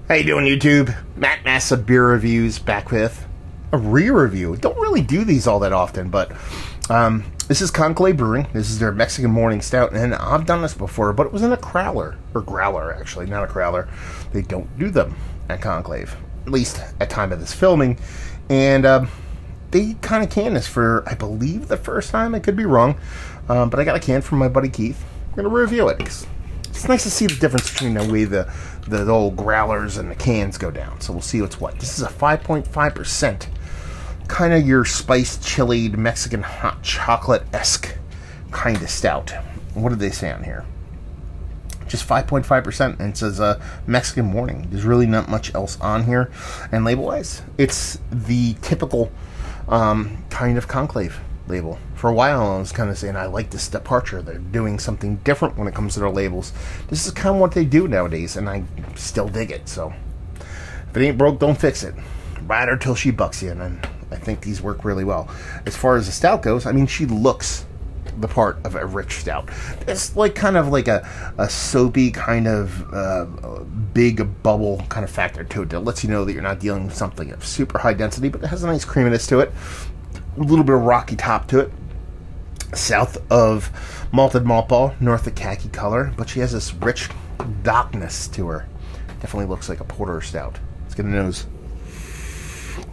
How you doing, YouTube? Matt Massa Beer Reviews back with a re-review. Don't really do these all that often, but this is Conclave Brewing. This is their Mexican Morning Stout, and I've done this before, but it was in a crowler, or growler actually, not a crowler. They don't do them at Conclave, at least at time of this filming, and they kind of canned this for, I believe, the first time. I could be wrong, but I got a can from my buddy Keith. I'm going to review it, because it's nice to see the difference between the way the old growlers and the cans go down. So we'll see what's what. This is a 5.5%. Kind of your spiced, chilled, Mexican hot chocolate-esque kind of stout. What did they say on here? Just 5.5%, and it says Mexican Morning. There's really not much else on here. And label-wise, it's the typical kind of Conclave label. For a while, I was kind of saying I like this departure. They're doing something different when it comes to their labels. This is kind of what they do nowadays, and I still dig it. So, if it ain't broke, don't fix it. Ride her till she bucks you, and I think these work really well. As far as the stout goes, I mean, she looks the part of a rich stout. It's like kind of like a soapy kind of big bubble kind of factor to it that lets you know that you're not dealing with something of super high density, but it has a nice creaminess to it. A little bit of rocky top to it. South of malted malt ball, north of khaki color, but she has this rich darkness to her. Definitely looks like a porter stout. Let's get a nose.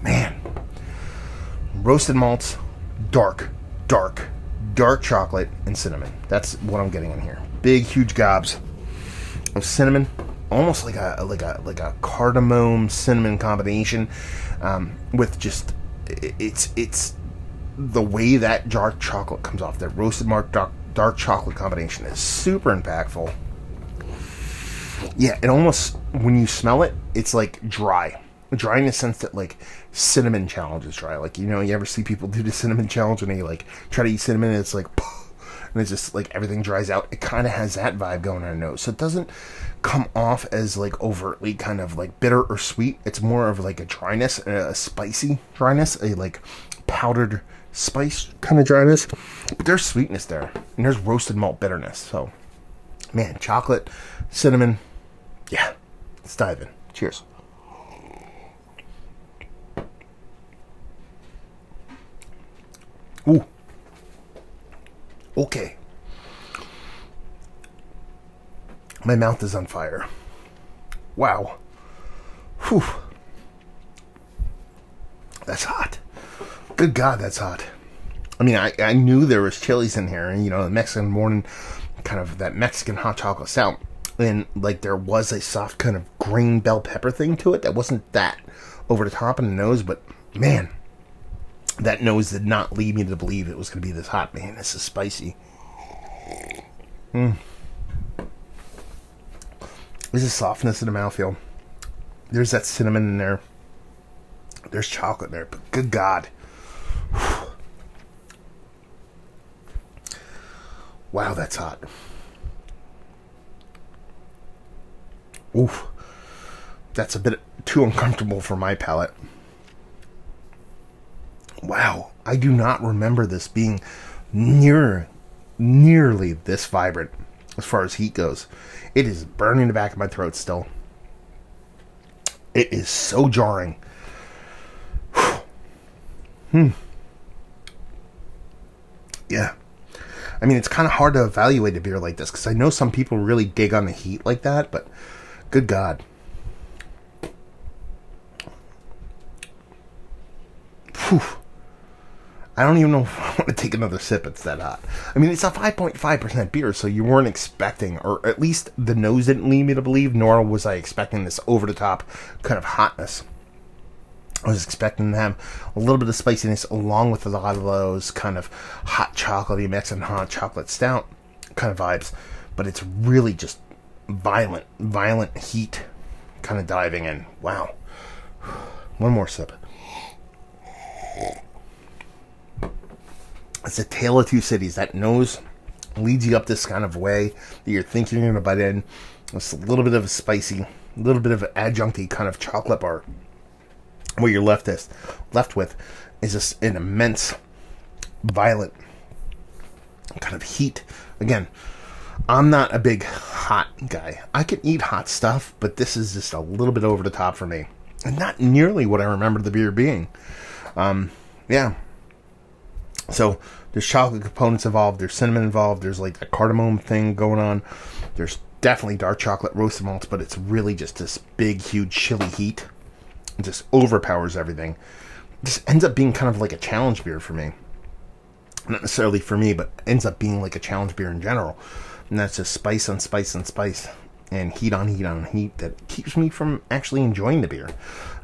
Man. Roasted malts, dark chocolate and cinnamon. That's what I'm getting in here. Big, huge gobs of cinnamon, almost like a cardamom cinnamon combination, with just it's the way that dark chocolate comes off. That roasted malt dark chocolate combination is super impactful. Yeah, it almost, when you smell it, it's like dry in the sense that like cinnamon challenge is dry. Like, you know, you ever see people do the cinnamon challenge when they like try to eat cinnamon and it's like and it's just like everything dries out. It kind of has that vibe going on the nose, so it doesn't come off as like overtly kind of like bitter or sweet. It's more of like a dryness, a spicy dryness, a like powdered spice kind of dryness, but there's sweetness there, and there's roasted malt bitterness. So, man, chocolate, cinnamon, yeah, let's dive in. Cheers. Ooh. Okay. My mouth is on fire. Wow. Whew. That's hot. Good God, that's hot. I mean, I knew there was chilies in here, and, you know, the Mexican Morning, kind of that Mexican hot chocolate stout, and like there was a soft kind of green bell pepper thing to it that wasn't that over the top in the nose, but man, that nose did not lead me to believe it was going to be this hot. Man, this is spicy. There's a softness in the mouthfeel. There's that cinnamon in there. There's chocolate in there, but good God. Wow, that's hot. Oof. That's a bit too uncomfortable for my palate. Wow, I do not remember this being nearly this vibrant as far as heat goes. It is burning the back of my throat still. It is so jarring. Yeah. I mean, it's kind of hard to evaluate a beer like this, because I know some people really dig on the heat like that, but good God. Whew. I don't even know if I want to take another sip. It's that hot. I mean, it's a 5.5% beer, so you weren't expecting, or at least the nose didn't lead me to believe, nor was I expecting this over-the-top kind of hotness. I was expecting to have a little bit of spiciness along with a lot of those kind of hot chocolatey Mexican hot chocolate stout kind of vibes, but it's really just violent heat kind of diving in. Wow. One more sip. It's a tale of two cities. That nose leads you up this kind of way that you're thinking you're going to bite in. It's a little bit of a spicy, a little bit of an adjuncty kind of chocolate bar. What you're left with is just an immense, violent kind of heat. Again, I'm not a big hot guy. I can eat hot stuff, but this is just a little bit over the top for me. And not nearly what I remember the beer being. Yeah. So, there's chocolate components involved, there's cinnamon involved, there's like a cardamom thing going on. There's definitely dark chocolate roasted malts, but it's really just this big, huge, chili heat. It just overpowers everything. This ends up being kind of like a challenge beer for me. Not necessarily for me, but ends up being like a challenge beer in general. And that's just spice on spice on spice. And heat on heat on heat that keeps me from actually enjoying the beer.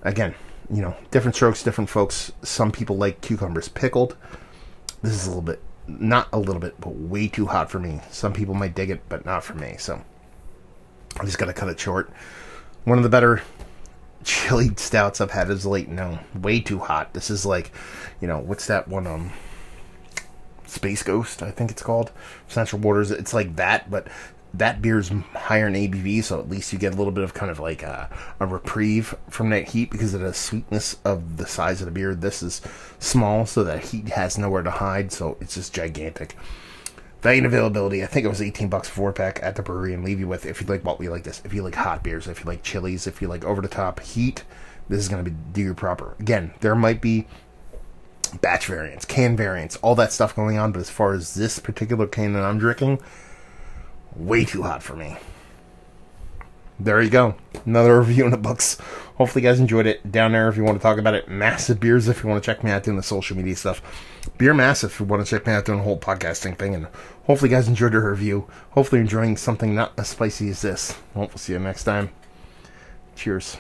Again, you know, different strokes, different folks. Some people like cucumbers pickled. This is a little bit, not a little bit, but way too hot for me. Some people might dig it, but not for me. So I just got to cut it short. One of the better chili stouts I've had as of late. No, way too hot. This is like, you know, what's that one? Space Ghost, I think it's called. Central Waters. It's like that, but that beer's higher in ABV, so at least you get a little bit of kind of like a reprieve from that heat because of the sweetness of the size of the beer. This is small, so that heat has nowhere to hide, so it's just gigantic. Value and availability, I think it was $18 a 4-pack at the brewery, and leave you with, if you like what we like this, if you like hot beers, if you like chilies, if you like over-the-top heat, this is going to do you proper. Again, there might be batch variants, can variants, all that stuff going on, but as far as this particular can that I'm drinking, way too hot for me. There you go. Another review in the books. Hopefully you guys enjoyed it. Down there if you want to talk about it. Massive Beers if you want to check me out doing the social media stuff. Beer Massive if you want to check me out doing the whole podcasting thing. And hopefully you guys enjoyed the review. Hopefully you're enjoying something not as spicy as this. We'll see you next time. Cheers.